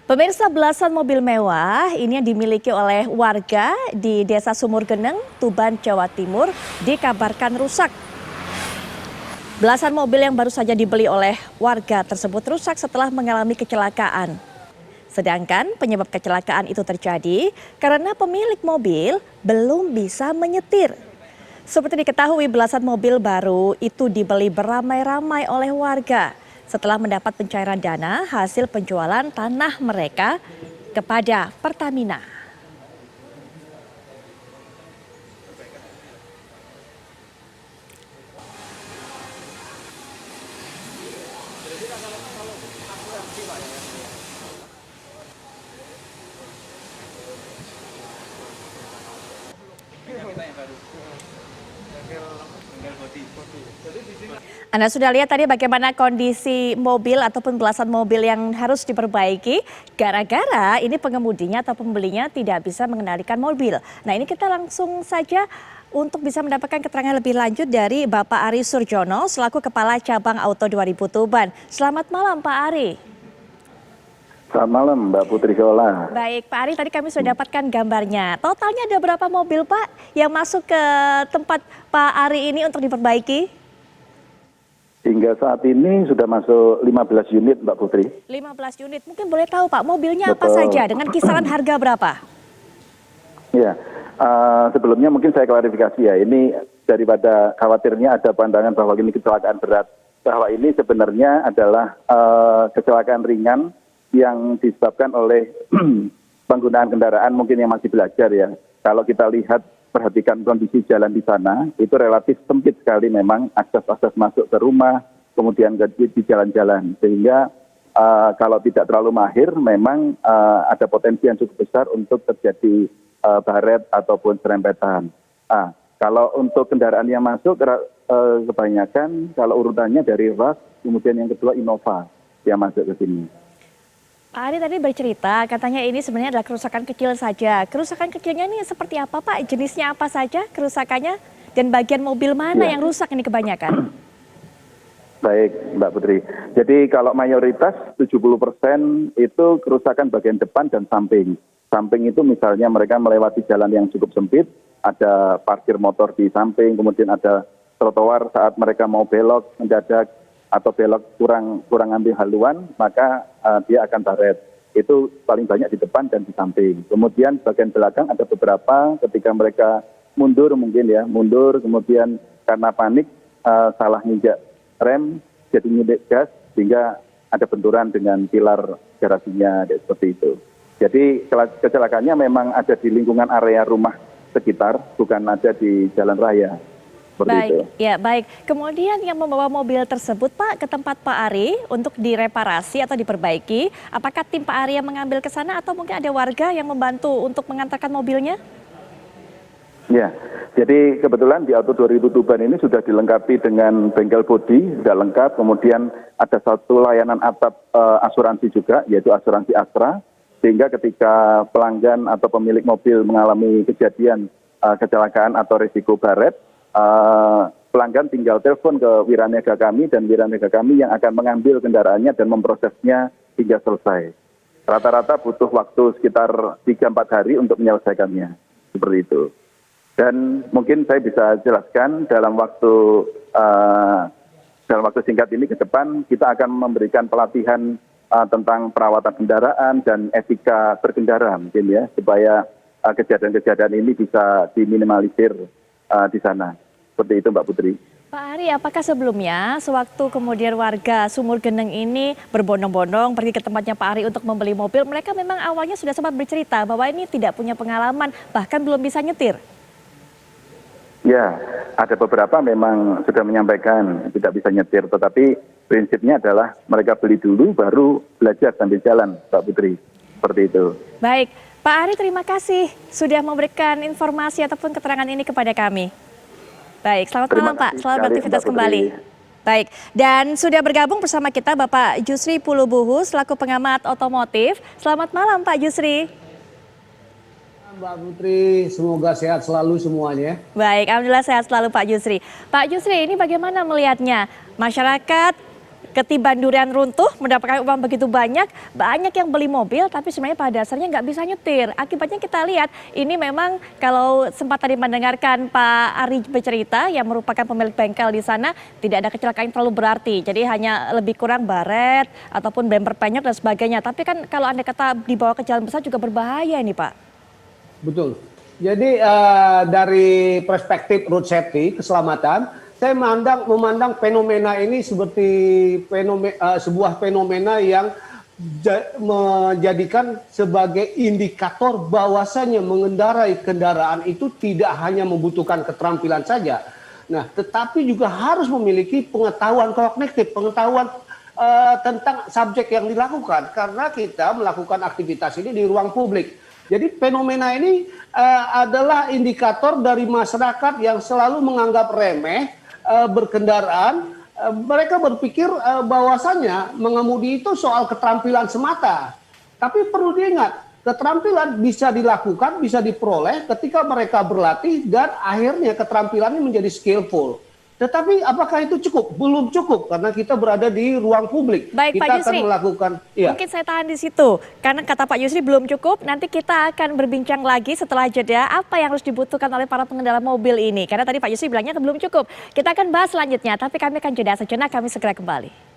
Pemirsa, belasan mobil mewah ini yang dimiliki oleh warga di Desa Sumur Geneng, Tuban, Jawa Timur dikabarkan rusak. Belasan mobil yang baru saja dibeli oleh warga tersebut rusak setelah mengalami kecelakaan. Sedangkan penyebab kecelakaan itu terjadi karena pemilik mobil belum bisa menyetir. Seperti diketahui, belasan mobil baru itu dibeli beramai-ramai oleh warga setelah mendapat pencairan dana hasil penjualan tanah mereka kepada Pertamina. Anda sudah lihat tadi bagaimana kondisi mobil ataupun belasan mobil yang harus diperbaiki gara-gara ini pengemudinya atau pembelinya tidak bisa mengendalikan mobil. Nah, ini kita langsung saja untuk bisa mendapatkan keterangan lebih lanjut dari Bapak Ari Surjono selaku Kepala Cabang Auto 2000 Tuban. Selamat malam Pak Ari. Selamat malam Mbak Putri Shola. Baik Pak Ari, tadi kami sudah dapatkan gambarnya. Totalnya ada berapa mobil Pak yang masuk ke tempat Pak Ari ini untuk diperbaiki? Hingga saat ini sudah masuk 15 unit Mbak Putri. 15 unit, mungkin boleh tahu Pak mobilnya apa Betul. saja dengan kisaran harga berapa? Ya, sebelumnya mungkin saya klarifikasi ya, ini daripada khawatirnya ada pandangan bahwa ini kecelakaan berat. Bahwa ini sebenarnya adalah kecelakaan ringan yang disebabkan oleh penggunaan kendaraan mungkin yang masih belajar ya. Kalau kita lihat, perhatikan kondisi jalan di sana, itu relatif sempit sekali memang akses-akses masuk ke rumah, kemudian di jalan-jalan. Sehingga kalau tidak terlalu mahir, memang ada potensi yang cukup besar untuk terjadi baret ataupun serempetan. Kalau untuk kendaraan yang masuk, kebanyakan kalau urutannya dari RAS, kemudian yang kedua Innova yang masuk ke sini. Pak Ari tadi bercerita, katanya ini sebenarnya adalah kerusakan kecil saja. Kerusakan kecilnya ini seperti apa Pak? Jenisnya apa saja kerusakannya? Dan bagian mobil mana yang rusak ini kebanyakan? Baik Mbak Putri, jadi kalau mayoritas 70% itu kerusakan bagian depan dan samping. Samping itu misalnya mereka melewati jalan yang cukup sempit, ada parkir motor di samping, kemudian ada trotoar saat mereka mau belok mendadak, atau belok kurang ambil haluan, maka dia akan baret. Itu paling banyak di depan dan di samping. Kemudian bagian belakang ada beberapa ketika mereka mundur mungkin ya, mundur kemudian karena panik salah nginjak rem, jadi nyedek gas sehingga ada benturan dengan pilar garasinya seperti itu. Jadi kecelakaannya memang ada di lingkungan area rumah sekitar, bukan ada di jalan raya. Baik, ya baik. Kemudian yang membawa mobil tersebut Pak ke tempat Pak Ari untuk direparasi atau diperbaiki, apakah tim Pak Ari yang mengambil ke sana atau mungkin ada warga yang membantu untuk mengantarkan mobilnya? Ya, jadi kebetulan di Auto 2000 Tuban ini sudah dilengkapi dengan bengkel bodi, sudah lengkap. Kemudian ada satu layanan atap asuransi juga, yaitu asuransi Astra. Sehingga ketika pelanggan atau pemilik mobil mengalami kejadian kecelakaan atau risiko baret, pelanggan tinggal telepon ke wiraniaga kami dan wiraniaga kami yang akan mengambil kendaraannya dan memprosesnya hingga selesai. Rata-rata butuh waktu sekitar 3-4 hari untuk menyelesaikannya, seperti itu. Dan mungkin saya bisa jelaskan dalam waktu singkat ini ke depan kita akan memberikan pelatihan tentang perawatan kendaraan dan etika berkendara mungkin ya, supaya kejadian-kejadian ini bisa diminimalisir di sana. Seperti itu Mbak Putri. Pak Ari, apakah sebelumnya sewaktu kemudian warga Sumur Geneng ini berbondong-bondong pergi ke tempatnya Pak Ari untuk membeli mobil, mereka memang awalnya sudah sempat bercerita bahwa ini tidak punya pengalaman, bahkan belum bisa nyetir? Ya, ada beberapa memang sudah menyampaikan tidak bisa nyetir, tetapi prinsipnya adalah mereka beli dulu baru belajar sambil jalan Mbak Putri. Seperti itu. Baik, Pak Ari terima kasih sudah memberikan informasi ataupun keterangan ini kepada kami. Baik, selamat malam Pak, selamat beraktivitas kembali. Baik, dan sudah bergabung bersama kita Bapak Jusri Pulubuhu selaku pengamat otomotif. Selamat malam Pak Jusri. Mbak Putri, semoga sehat selalu semuanya. Baik, alhamdulillah sehat selalu Pak Jusri. Pak Jusri, ini bagaimana melihatnya? Masyarakat Ketiban durian runtuh, mendapatkan uang begitu banyak yang beli mobil tapi sebenarnya pada dasarnya nggak bisa nyetir. Akibatnya kita lihat ini memang kalau sempat tadi mendengarkan Pak Ari bercerita yang merupakan pemilik bengkel di sana, tidak ada kecelakaan yang terlalu berarti. Jadi hanya lebih kurang baret ataupun bemper penyok dan sebagainya. Tapi kan kalau Anda kata dibawa ke jalan besar juga berbahaya ini Pak. Betul. Jadi dari perspektif road safety, keselamatan, saya memandang fenomena ini seperti sebuah fenomena yang menjadikan sebagai indikator bahwasanya mengendarai kendaraan itu tidak hanya membutuhkan keterampilan saja. Nah, tetapi juga harus memiliki pengetahuan kognitif, pengetahuan tentang subjek yang dilakukan karena kita melakukan aktivitas ini di ruang publik. Jadi fenomena ini adalah indikator dari masyarakat yang selalu menganggap remeh berkendaraan. Mereka berpikir bahwasannya mengemudi itu soal keterampilan semata. Tapi perlu diingat, keterampilan bisa dilakukan, bisa diperoleh ketika mereka berlatih dan akhirnya keterampilannya menjadi skillful. Tetapi apakah itu cukup? Belum cukup karena kita berada di ruang publik. Baik, kita Pak akan Yusri, melakukan. Ya. mungkin saya tahan di situ. Karena kata Pak Yusri belum cukup, nanti kita akan berbincang lagi setelah jeda apa yang harus dibutuhkan oleh para pengendara mobil ini. Karena tadi Pak Yusri bilangnya belum cukup. Kita akan bahas selanjutnya, tapi kami akan jeda sejenak, kami segera kembali.